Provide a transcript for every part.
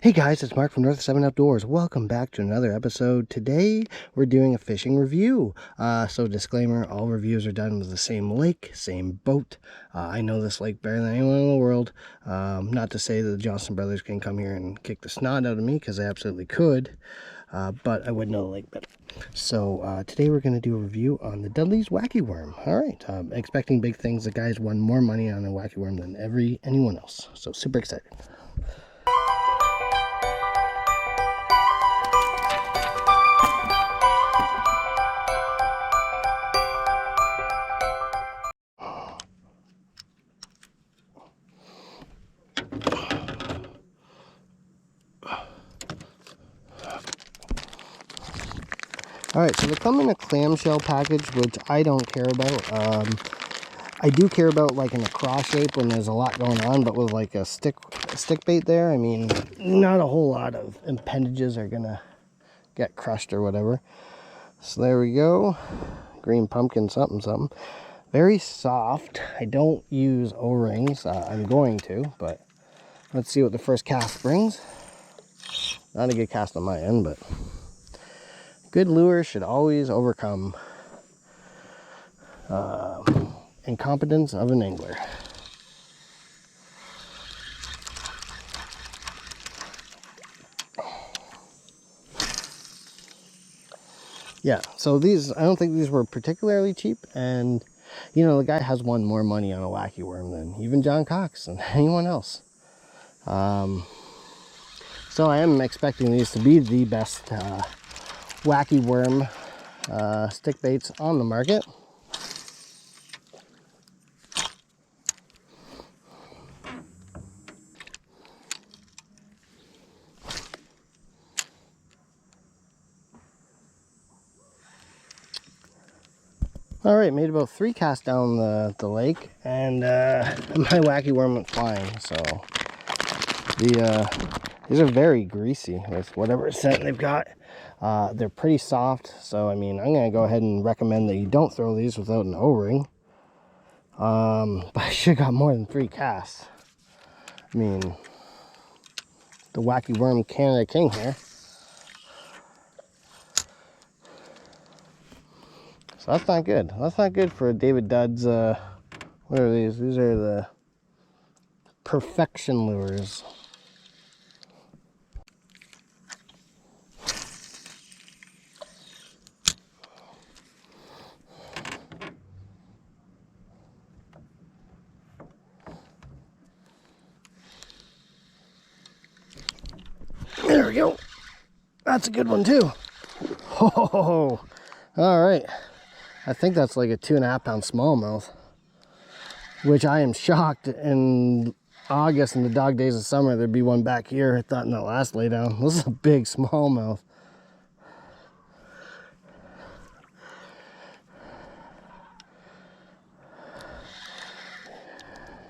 Hey guys, it's Mark from North 7 Outdoors. Welcome back to another episode. Today we're doing a fishing review. So disclaimer, all reviews are done with the same lake, same boat. I know this lake better than anyone in the world. Not to say that the Johnson brothers can come here and kick the snot out of me, because they absolutely could. But I would know the lake better. So today we're going to do a review on the Dudley's Wacky Worm. Alright, expecting big things. The guys won more money on a Wacky Worm than anyone else. So super excited. Alright, so they come in a clamshell package, which I don't care about. I do care about like in a cross shape when there's a lot going on, but with like a stick bait there, I mean, not a whole lot of appendages are gonna get crushed or whatever. So there we go. Green pumpkin something something. Very soft. I don't use O-rings. I'm going to, but let's see what the first cast brings. Not a good cast on my end, but good lure should always overcome incompetence of an angler. Yeah, so these, I don't think these were particularly cheap, and you know, the guy has won more money on a Wacky Worm than even John Cox and anyone else. So I am expecting these to be the best Wacky Worm stick baits on the market. All right, made about 3 casts down the lake, and my Wacky Worm went flying. So these are very greasy with whatever scent they've got. They're pretty soft, so I mean, I'm gonna go ahead and recommend that you don't throw these without an O-ring. But I should have got more than 3 casts. I mean, the Wacky Worm Canada King here. So that's not good. That's not good for David Dudd's, what are these? These are the Perfection lures. There we go. That's a good one too. Oh, all right. I think that's like a 2.5 pound smallmouth, which I am shocked in August and the dog days of summer there'd be one back here. I thought in that last laydown. This is a big smallmouth.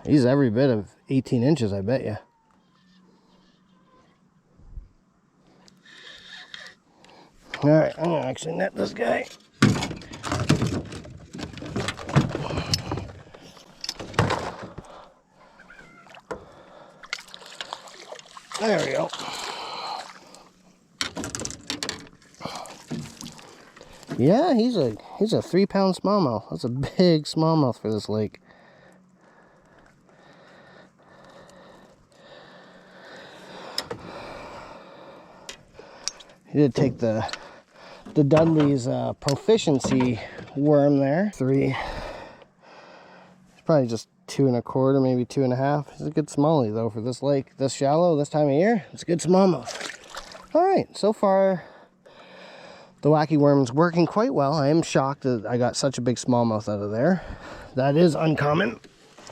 He's every bit of 18 inches, I bet you. All right, I'm gonna actually net this guy. There we go. Yeah, he's a 3 pound smallmouth. That's a big smallmouth for this lake. He did take the Dudley's proficiency worm there. 3. It's probably just 2 1/4, maybe 2 1/2. It's a good smallie though for this lake, this shallow, this time of year. It's a good smallmouth. All right, so far the Wacky Worm's working quite well. I am shocked that I got such a big smallmouth out of there. That is uncommon.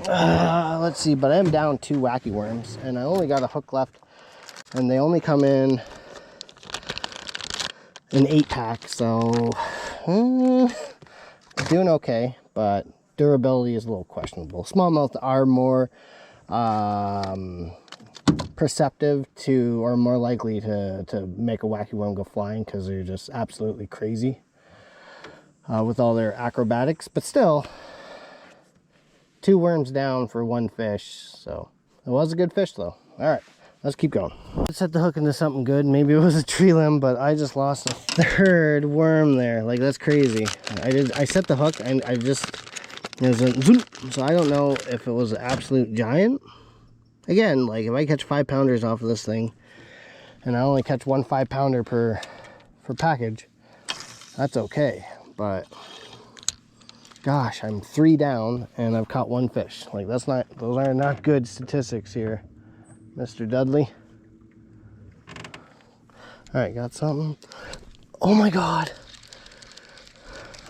Let's see, but I am down 2 Wacky Worms, and I only got a hook left, and they only come in an 8-pack, so doing okay, but durability is a little questionable. Smallmouth are more perceptive to, or more likely to make a Wacky Worm go flying, because they're just absolutely crazy with all their acrobatics. But still, 2 worms down for 1 fish, so it was a good fish though. All right, let's keep going. Let's set the hook into something good. Maybe it was a tree limb, but I just lost a third worm there. Like, that's crazy. I set the hook and I just, it was a zoom. So I don't know if it was an absolute giant. Again, like if I catch 5-pounders off of this thing and I only catch 1 5-pounder per package, that's okay. But gosh, I'm 3 down and I've caught 1 fish. Like, those are not good statistics here, Mr. Dudley. All right, got something. Oh my God.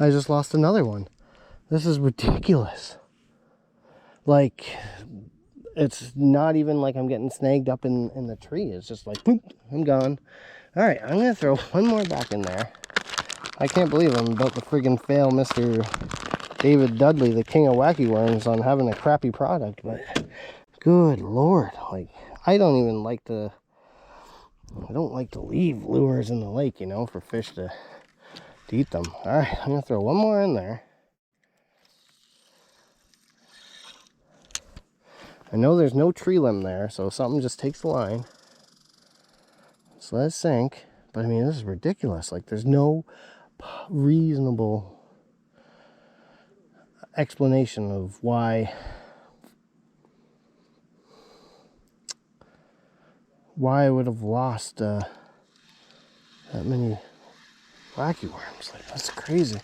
I just lost another one. This is ridiculous. Like, it's not even like I'm getting snagged up in the tree. It's just like, boop, I'm gone. All right, I'm gonna throw one more back in there. I can't believe I'm about to friggin' fail Mr. David Dudley, the king of wacky worms, on having a crappy product, but good Lord. Like, I don't like to leave lures in the lake, you know, for fish to eat them. All right, I'm gonna throw one more in there. I know there's no tree limb there, so something just takes the line. So let it sink. But I mean, this is ridiculous. Like, there's no reasonable explanation of why I would have lost that many wacky worms. Like, that's crazy.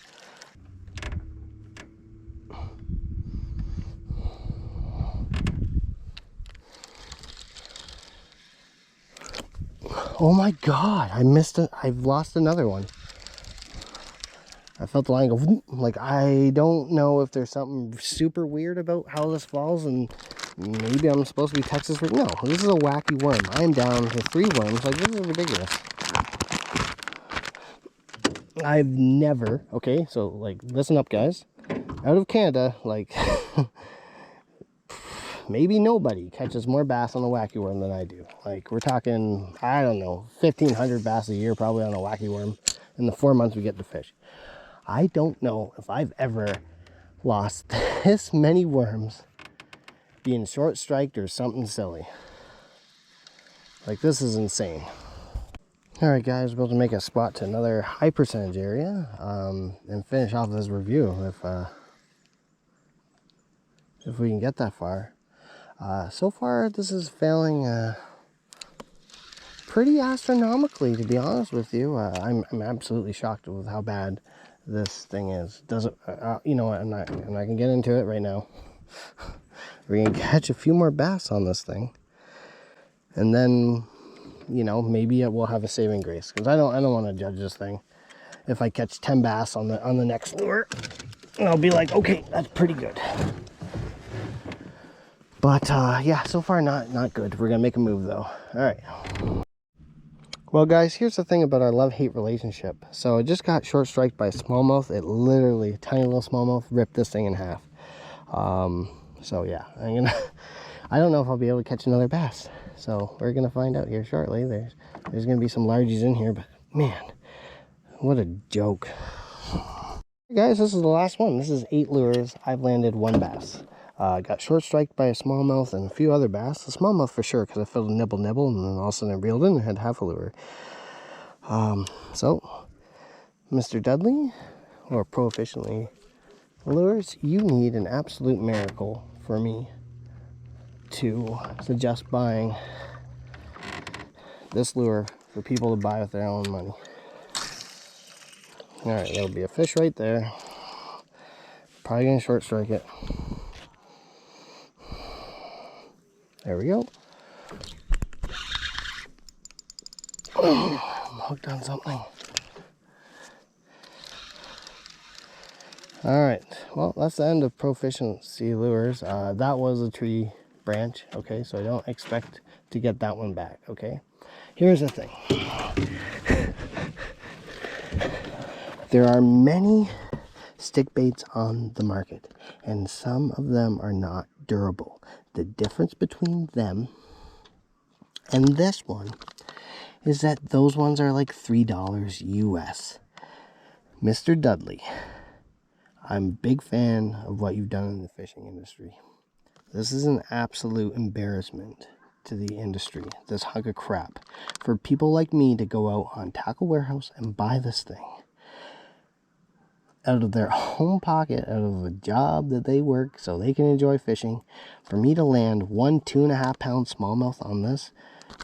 Oh my God, I've lost another one. I felt the line go, whoop. Like, I don't know if there's something super weird about how this falls, and maybe I'm supposed to be Texas. No, this is a wacky worm. I am down to 3 worms. Like, this is ridiculous. I've never, okay, so like, listen up, guys. Out of Canada, like, maybe nobody catches more bass on a wacky worm than I do. Like, we're talking, I don't know, 1,500 bass a year probably on a wacky worm in the 4 months we get to fish. I don't know if I've ever lost this many worms being short striked or something silly. Like, this is insane. All right, guys, we're about to make a spot to another high percentage area and finish off this review if we can get that far. So far, this is failing pretty astronomically, to be honest with you. I'm absolutely shocked with how bad this thing is. Doesn't you know what? I'm not gonna get into it right now. We're gonna catch a few more bass on this thing, and then, you know, maybe it will have a saving grace, because I don't want to judge this thing. If I catch 10 bass on the next lure, I'll be like, okay, that's pretty good. But yeah, so far not good. We're gonna make a move though. All right. Well, guys, here's the thing about our love-hate relationship. So I just got short striked by a smallmouth. It literally, tiny little smallmouth, ripped this thing in half. So yeah, I don't know if I'll be able to catch another bass. So we're gonna find out here shortly. There's gonna be some largies in here, but man, what a joke. Hey guys, this is the last one. This is 8 lures. I've landed 1 bass. Got short striked by a smallmouth and a few other bass. The smallmouth for sure, because I felt a nibble, and then all of a sudden I reeled in and had half a lure. So, Mr. Dudley, or Proficiently Lures, you need an absolute miracle for me to suggest buying this lure for people to buy with their own money. All right, there'll be a fish right there. Probably gonna short strike it. There we go. I'm hooked on something. All right, well, that's the end of Proficiency Lures. That was a tree branch, okay, so I don't expect to get that one back, okay? Here's the thing. There are many stick baits on the market, and some of them are not durable. The difference between them and this one is that those ones are like $3 US. Mr. Dudley, I'm a big fan of what you've done in the fishing industry. This is an absolute embarrassment to the industry, this hunk of crap, for people like me to go out on Tackle Warehouse and buy this thing out of their home pocket, out of a job that they work so they can enjoy fishing. For me to land 1 2.5 pound smallmouth on this,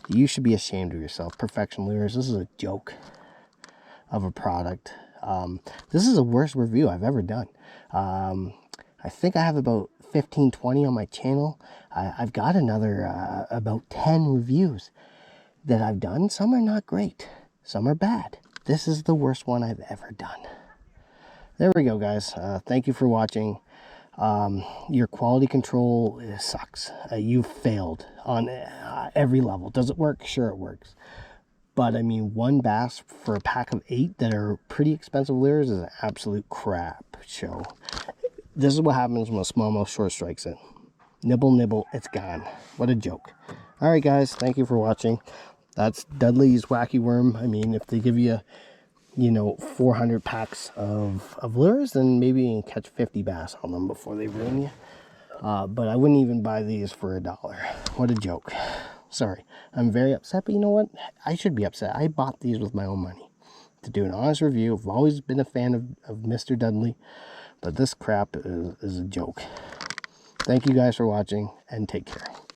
you should be ashamed of yourself. Perfection Lures, this is a joke of a product. This is the worst review I've ever done. I think I have about 15, 20 on my channel. I've got another about 10 reviews that I've done. Some are not great, some are bad. This is the worst one I've ever done. There we go, guys. Thank you for watching. Your quality control sucks. You failed on every level. Does it work? Sure, it works. But I mean, 1 bass for a pack of 8 that are pretty expensive lures is an absolute crap show. This is what happens when a smallmouth short strikes it. Nibble, nibble, it's gone. What a joke. All right, guys. Thank you for watching. That's Dudley's Wacky Worm. I mean, if they give you, 400 packs of lures, then maybe you can catch 50 bass on them before they ruin you. But I wouldn't even buy these for $1. What a joke. Sorry, I'm very upset, but you know what? I should be upset. I bought these with my own money to do an honest review. I've always been a fan of Mr. Dudley, but this crap is a joke. Thank you guys for watching, and take care.